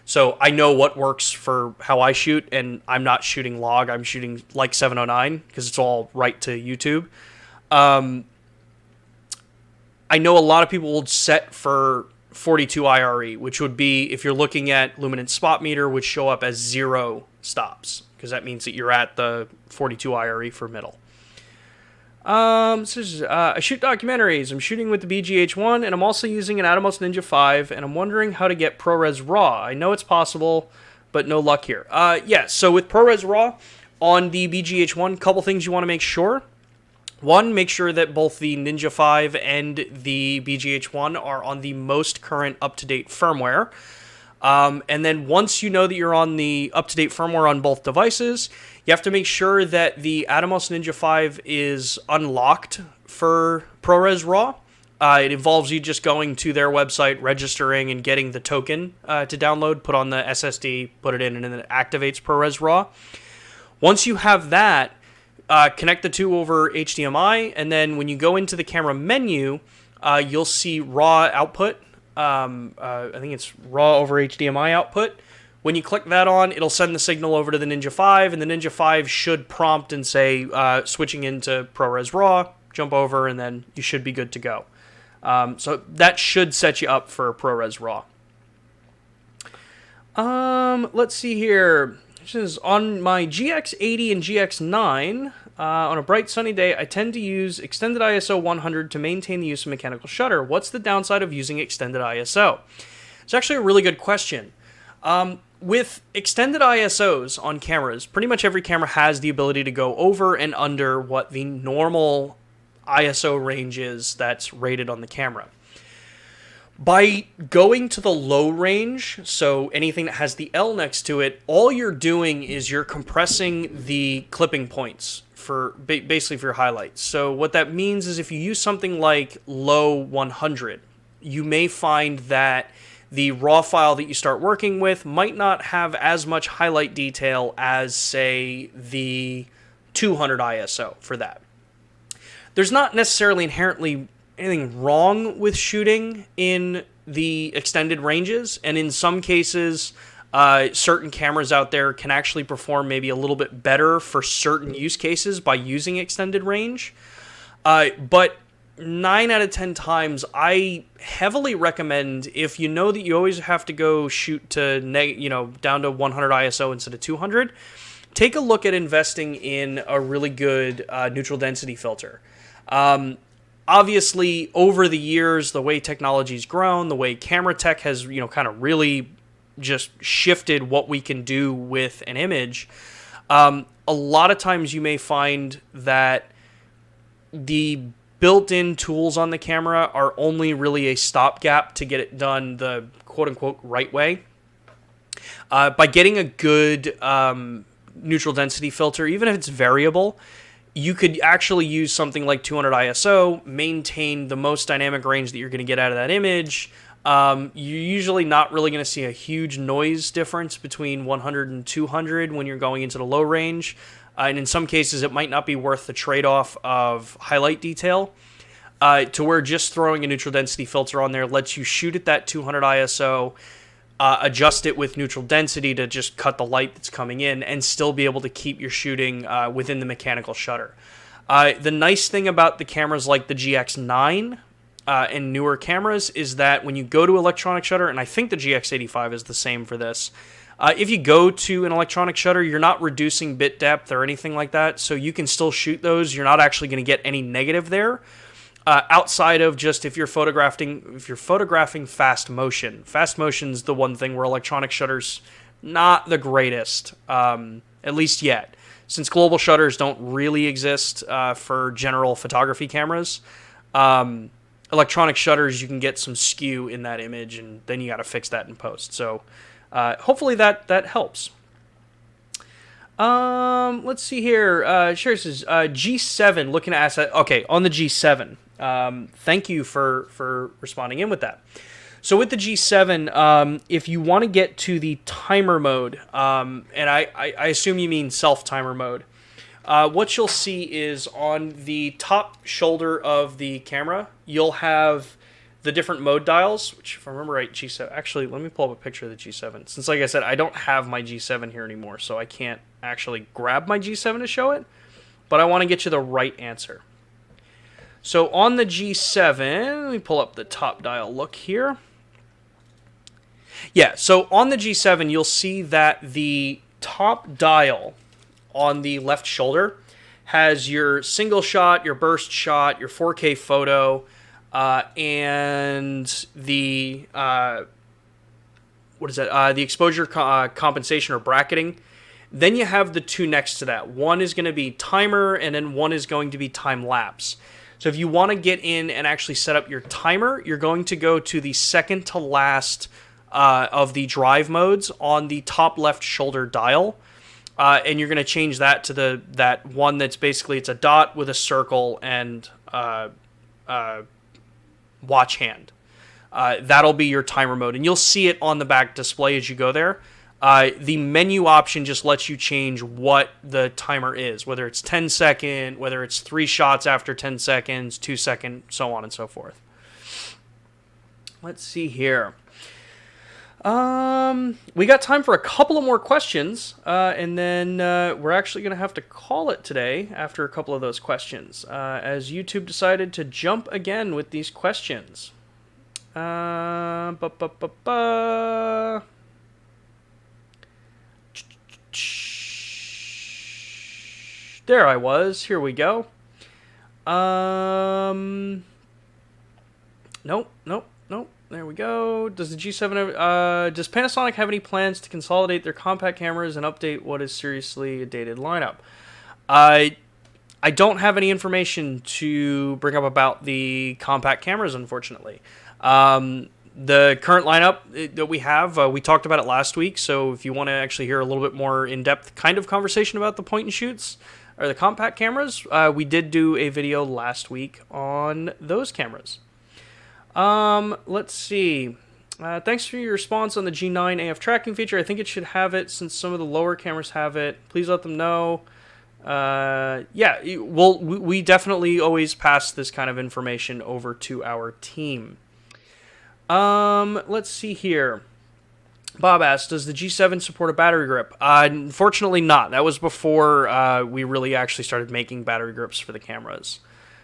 So I know what works for how I shoot, and I'm not shooting log. I'm shooting like 709 because it's all right to YouTube. I know a lot of people will set for 42 IRE, which would be, if you're looking at luminance spot meter, would show up as 0 stops, because that means that you're at the 42 IRE for middle. I shoot documentaries. I'm shooting with the BGH1, and I'm also using an Atomos Ninja 5, and I'm wondering how to get ProRes RAW. I know it's possible, but no luck here. Yeah, so with ProRes RAW on the BGH1, couple things you want to make sure. One, make sure that both the Ninja 5 and the BGH1 are on the most current up-to-date firmware. And then once you know that you're on the up-to-date firmware on both devices, you have to make sure that the Atomos Ninja 5 is unlocked for ProRes RAW. It involves you just going to their website, registering, and getting the token to download, put on the SSD, put it in, and then it activates ProRes RAW. Once you have that, connect the two over HDMI, and then when you go into the camera menu, you'll see RAW output. I think it's RAW over HDMI output. When you click that on, it'll send the signal over to the Ninja 5, and the Ninja 5 should prompt and say, switching into ProRes RAW, jump over, and then you should be good to go. So that should set you up for ProRes RAW. Let's see here. This is on my GX80 and GX9. On a bright sunny day, I tend to use extended ISO 100 to maintain the use of mechanical shutter. What's the downside of using extended ISO? It's actually a really good question. With extended ISOs on cameras, pretty much every camera has the ability to go over and under what the normal ISO range is that's rated on the camera. By going to the low range, so anything that has the L next to it, all you're doing is you're compressing the clipping points for basically for your highlights. So what that means is if you use something like low 100, you may find that the raw file that you start working with might not have as much highlight detail as, say, the 200 ISO for that. There's not necessarily inherently anything wrong with shooting in the extended ranges, and in some cases, certain cameras out there can actually perform maybe a little bit better for certain use cases by using extended range. But 9 out of 10 times, I heavily recommend, if you know that you always have to go shoot to down to 100 ISO instead of 200, take a look at investing in a really good neutral density filter. Obviously, over the years, the way technology's grown, the way camera tech has, kind of really just shifted what we can do with an image, a lot of times you may find that the built-in tools on the camera are only really a stopgap to get it done the quote-unquote right way. By getting a good neutral density filter, even if it's variable, you could actually use something like 200 ISO, maintain the most dynamic range that you're going to get out of that image. You're usually not really going to see a huge noise difference between 100 and 200 when you're going into the low range. And in some cases, it might not be worth the trade-off of highlight detail, to where just throwing a neutral density filter on there lets you shoot at that 200 ISO, adjust it with neutral density to just cut the light that's coming in, and still be able to keep your shooting within the mechanical shutter. The nice thing about the cameras like the GX9 and newer cameras is that when you go to electronic shutter, and I think the GX85 is the same for this, If you go to an electronic shutter, you're not reducing bit depth or anything like that, so you can still shoot those. You're not actually going to get any negative there, outside of just if you're photographing fast motion. Fast motion's the one thing where electronic shutters not the greatest, at least yet. Since global shutters don't really exist for general photography cameras, electronic shutters, you can get some skew in that image, and then you got to fix that in post. So hopefully that helps. Let's see here. Sure, says G7 looking at asset. Okay, on the G7. Thank you for responding in with that. So with the G7, if you want to get to the timer mode, and I assume you mean self-timer mode, what you'll see is on the top shoulder of the camera, you'll have the different mode dials, which if I remember right, G7, actually, let me pull up a picture of the G7. Since, like I said, I don't have my G7 here anymore, so I can't actually grab my G7 to show it, but I want to get you the right answer. So on the G7, let me pull up the top dial look here. Yeah, so on the G7, you'll see that the top dial on the left shoulder has your single shot, your burst shot, your 4K photo, and the the exposure compensation or bracketing. Then you have the two next to that. One is going to be timer, and then one is going to be time lapse. So if you want to get in and actually set up your timer, you're going to go to the second to last of the drive modes on the top left shoulder dial, and you're going to change that to that one that's basically it's a dot with a circle and watch hand. That'll be your timer mode, and you'll see it on the back display as you go there. The menu option just lets you change what the timer is, whether it's 10 second, whether it's 3 shots after 10 seconds, 2 second, so on and so forth. Let's see here. We got time for a couple of more questions, and then we're actually going to have to call it today after a couple of those questions, as YouTube decided to jump again with these questions. There I was. Here we go. Nope. There we go. Does the G7 does Panasonic have any plans to consolidate their compact cameras and update what is seriously a dated lineup? I don't have any information to bring up about the compact cameras, unfortunately. The current lineup that we have, we talked about it last week, so if you want to actually hear a little bit more in-depth kind of conversation about the point-and-shoots or the compact cameras, we did do a video last week on those cameras. Let's see. Thanks for your response on the G9 AF tracking feature. I think it should have it since some of the lower cameras have it. Please let them know. Yeah, we definitely always pass this kind of information over to our team. Let's see here. Bob asked, does the G7 support a battery grip? Unfortunately not. That was before we really actually started making battery grips for the cameras.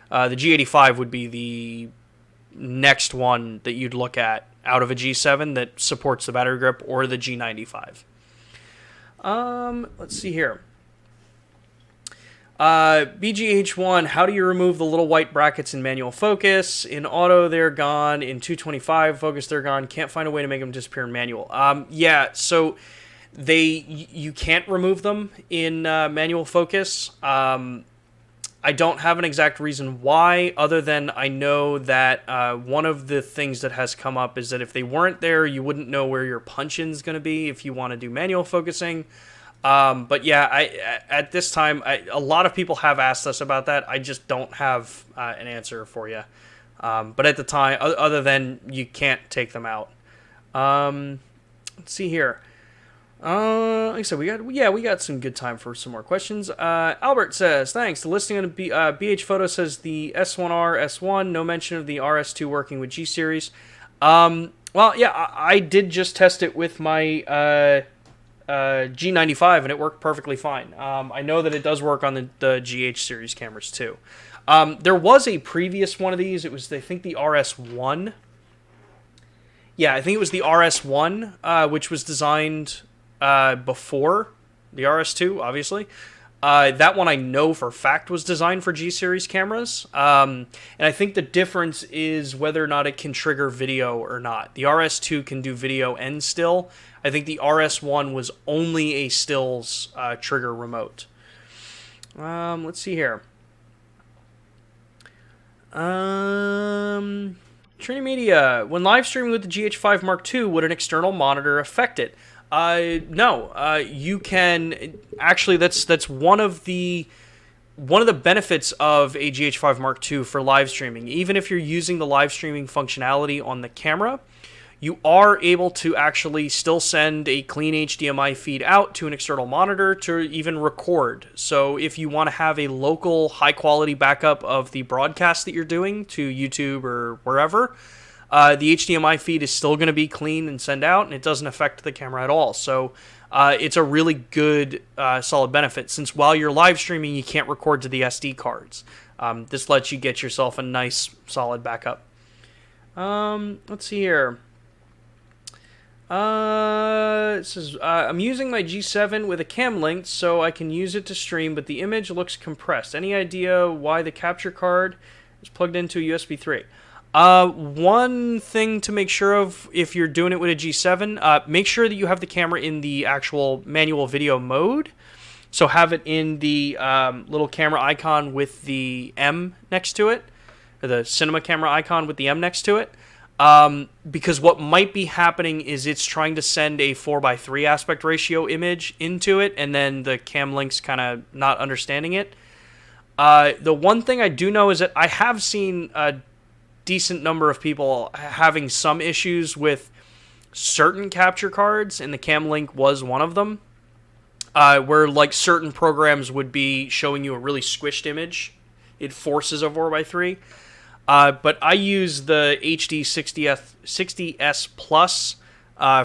The G85 would be the next one that you'd look at out of a G7 that supports the battery grip, or the G95. Let's see here. BGH1, how do you remove the little white brackets in manual focus? In auto, they're gone. In 225 focus, they're gone. Can't find a way to make them disappear in manual. Yeah, so you can't remove them in manual focus. I don't have an exact reason why, other than I know that one of the things that has come up is that if they weren't there, you wouldn't know where your punch-in's going to be if you want to do manual focusing. But yeah, at this time, a lot of people have asked us about that. I just don't have an answer for you. But at the time, other than you can't take them out. Let's see here. Like I said, we got some good time for some more questions. Albert says, thanks. The listing on BH Photo says the S1R, S1, no mention of the RS2 working with G Series. Well, yeah, I did just test it with my G95, and it worked perfectly fine. I know that it does work on the GH series cameras too. There was a previous one of these. It was, I think, the RS1. Yeah, I think it was the RS1, which was designed before the RS2, obviously. That one I know for a fact was designed for G Series cameras. And I think the difference is whether or not it can trigger video or not. The RS2 can do video and still. I think the RS1 was only a stills trigger remote. Let's see here. Trinity Media. When live streaming with the GH5 Mark II, would an external monitor affect it? No. You can actually. That's one of the benefits of a GH5 Mark II for live streaming. Even if you're using the live streaming functionality on the camera, you are able to actually still send a clean HDMI feed out to an external monitor to even record. So if you want to have a local high-quality backup of the broadcast that you're doing to YouTube or wherever, the HDMI feed is still going to be clean and send out, and it doesn't affect the camera at all. So it's a really good, solid benefit, since while you're live streaming, you can't record to the SD cards. This lets you get yourself a nice, solid backup. Let's see here. It says, I'm using my G7 with a cam link so I can use it to stream, but the image looks compressed. Any idea why the capture card is plugged into a USB 3? One thing to make sure of if you're doing it with a G7, make sure that you have the camera in the actual manual video mode. So have it in the little camera icon with the M next to it, or the cinema camera icon with the M next to it. Because what might be happening is it's trying to send a 4:3 aspect ratio image into it, and then the cam link's kind of not understanding it. The one thing I do know is that I have seen a decent number of people having some issues with certain capture cards, and the cam link was one of them, where like certain programs would be showing you a really squished image. It forces a 4:3. But I use the HD 60S Plus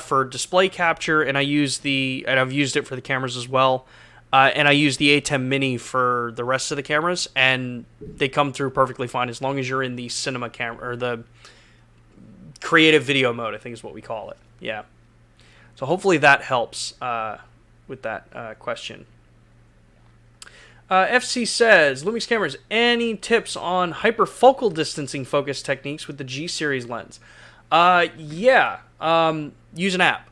for display capture, and I've used it for the cameras as well. And I use the A10 Mini for the rest of the cameras, and they come through perfectly fine as long as you're in the cinema camera, or the creative video mode, I think is what we call it. Yeah. So hopefully that helps with that question. FC says, Lumix cameras, any tips on hyperfocal distancing focus techniques with the G Series lens? Yeah. Use an app.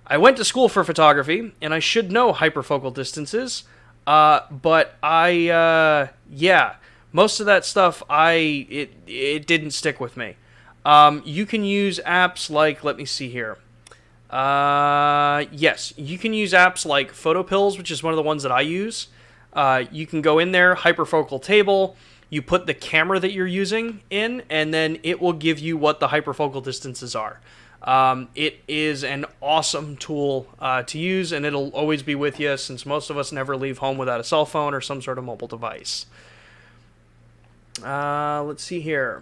I went to school for photography, and I should know hyperfocal distances. But yeah, most of that stuff, it didn't stick with me. You can use apps like, let me see here. Yes, you can use apps like PhotoPills, which is one of the ones that I use. You can go in there, hyperfocal table, you put the camera that you're using in, and then it will give you what the hyperfocal distances are. It is an awesome tool to use, and it'll always be with you, since most of us never leave home without a cell phone or some sort of mobile device. Let's see here.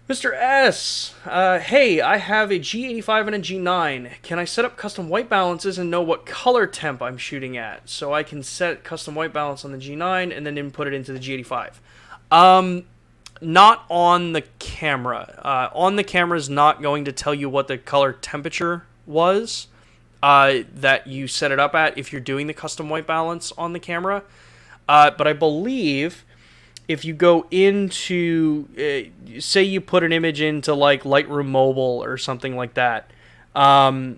Mr. S, hey, I have a G85 and a G9. Can I set up custom white balances and know what color temp I'm shooting at, so I can set custom white balance on the G9 and then input it into the G85? Not on the camera. On the camera is not going to tell you what the color temperature was that you set it up at if you're doing the custom white balance on the camera. But I believe if you go into, say you put an image into like Lightroom Mobile or something like that, that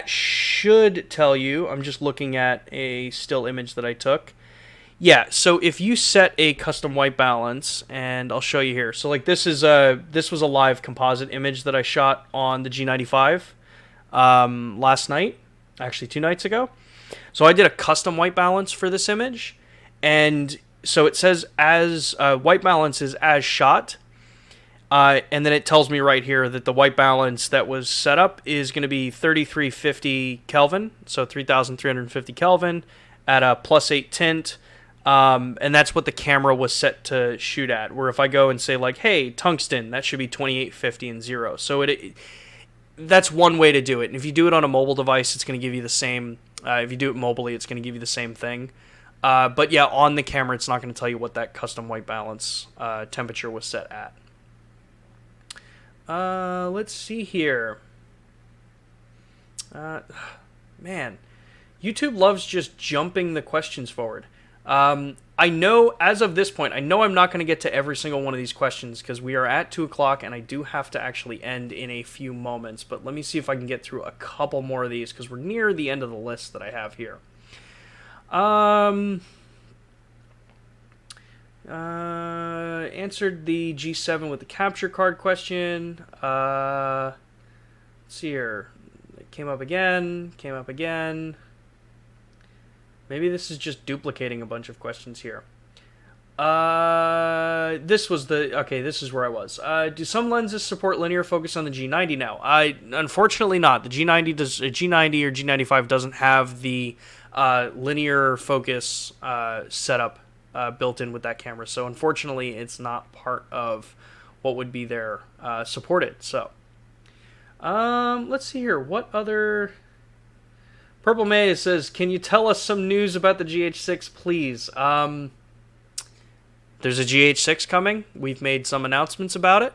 should tell you. I'm just looking at a still image that I took. Yeah, so if you set a custom white balance, and I'll show you here. So like this was a live composite image that I shot on the G95 last night, actually 2 nights ago. So I did a custom white balance for this image, and so it says as white balance is as shot, and then it tells me right here that the white balance that was set up is going to be 3350 Kelvin, so 3350 Kelvin at a +8 tint, and that's what the camera was set to shoot at. Where if I go and say like, hey, tungsten, that should be 2850 and 0. So that's one way to do it. And if you do it on a mobile device, it's going to give you the same. If you do it mobily, it's going to give you the same thing. But yeah, on the camera, it's not going to tell you what that custom white balance temperature was set at. Let's see here. Man, YouTube loves just jumping the questions forward. I know, as of this point, I know I'm not going to get to every single one of these questions because we are at 2 o'clock and I do have to actually end in a few moments. But let me see if I can get through a couple more of these because we're near the end of the list that I have here. Answered the G7 with the capture card question. Let's see here. It came up again. Maybe this is just duplicating a bunch of questions here. This was the... Okay, this is where I was. Do some lenses support linear focus on the G90 now? Unfortunately not. The G90 or G95 doesn't have the linear focus setup built in with that camera. So unfortunately, it's not part of what would be there supported. So let's see here. What other... Purple May says, can you tell us some news about the GH6, please? There's a GH6 coming. We've made some announcements about it.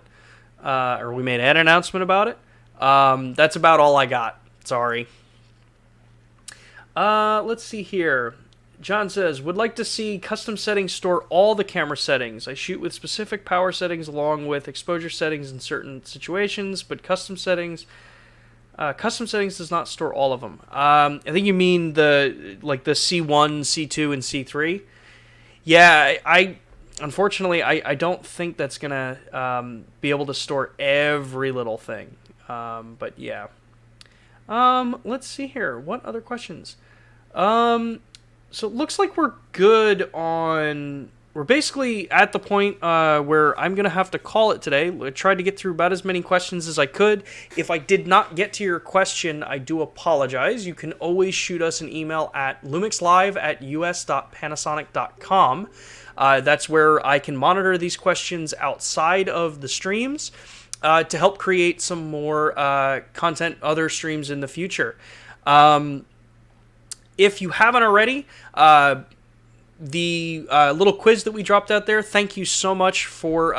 Or we made an announcement about it. That's about all I got. Sorry. Let's see here. John says, would like to see custom settings store all the camera settings. I shoot with specific power settings along with exposure settings in certain situations, but custom settings does not store all of them. I think you mean the C1, C2, and C3. Yeah, unfortunately, I don't think that's gonna be able to store every little thing. But yeah. Let's see here. What other questions? So it looks like we're good on... We're basically at the point where I'm going to have to call it today. I tried to get through about as many questions as I could. If I did not get to your question, I do apologize. You can always shoot us an email at lumixlive@us.panasonic.com. That's where I can monitor these questions outside of the streams to help create some more content, other streams in the future. If you haven't already... the little quiz that we dropped out there, thank you so much for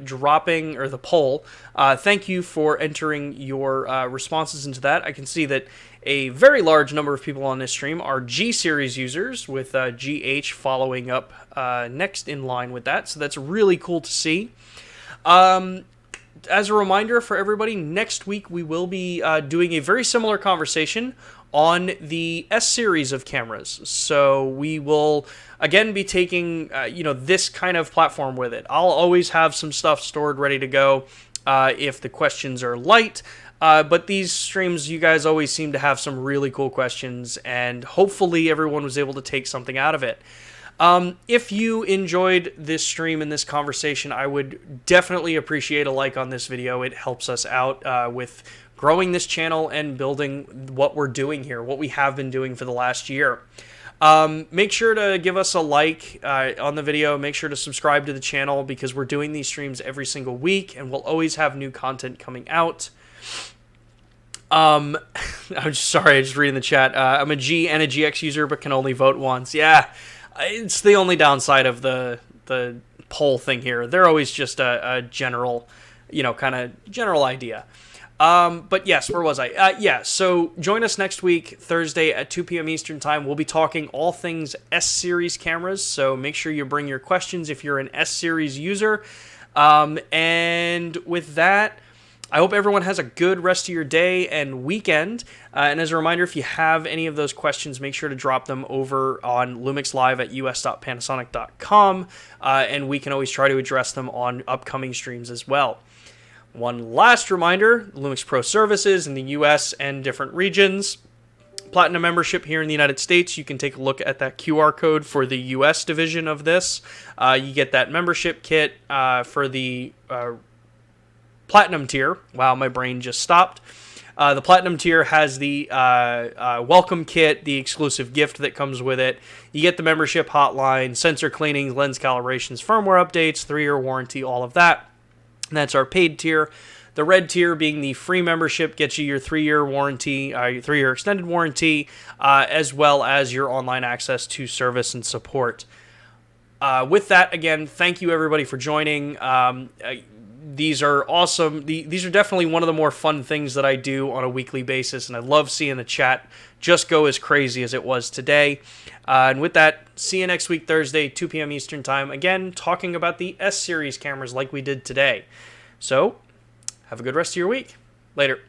dropping, or the poll. Thank you for entering your responses into that. I can see that a very large number of people on this stream are G Series users, with GH following up next in line with that. So that's really cool to see. As a reminder for everybody, next week we will be doing a very similar conversation on the S series of cameras. So we will again be taking this kind of platform with it. I'll always have some stuff stored ready to go if the questions are light. But these streams, you guys always seem to have some really cool questions, and hopefully everyone was able to take something out of it. If you enjoyed this stream and this conversation, I would definitely appreciate a like on this video. It helps us out with growing this channel and building what we're doing here, what we have been doing for the last year. Make sure to give us a like on the video. Make sure to subscribe to the channel because we're doing these streams every single week and we'll always have new content coming out. I'm just sorry, I just read in the chat. I'm a G and a GX user but can only vote once. Yeah, it's the only downside of the poll thing here. They're always just a general, kind of general idea. But yes, where was I? Yeah, so join us next week, Thursday at 2 p.m. Eastern Time. We'll be talking all things S-Series cameras, so make sure you bring your questions if you're an S-Series user. And with that, I hope everyone has a good rest of your day and weekend. And as a reminder, if you have any of those questions, make sure to drop them over on lumixlive@us.panasonic.com, and we can always try to address them on upcoming streams as well. One last reminder, LUMIX Pro Services in the US and different regions. Platinum membership here in the United States, you can take a look at that QR code for the US division of this. You get that membership kit for the Platinum tier. Wow, my brain just stopped. The Platinum tier has the welcome kit, the exclusive gift that comes with it. You get the membership hotline, sensor cleanings, lens calibrations, firmware updates, 3-year warranty, all of that. And that's our paid tier. The red tier being the free membership gets you your 3-year warranty, your 3-year extended warranty, as well as your online access to service and support. With that, again, thank you everybody for joining. these are awesome. These are definitely one of the more fun things that I do on a weekly basis, and I love seeing the chat just go as crazy as it was today. And with that, see you next week, Thursday, 2 p.m. Eastern Time. Again, talking about the S Series cameras like we did today. So, have a good rest of your week. Later.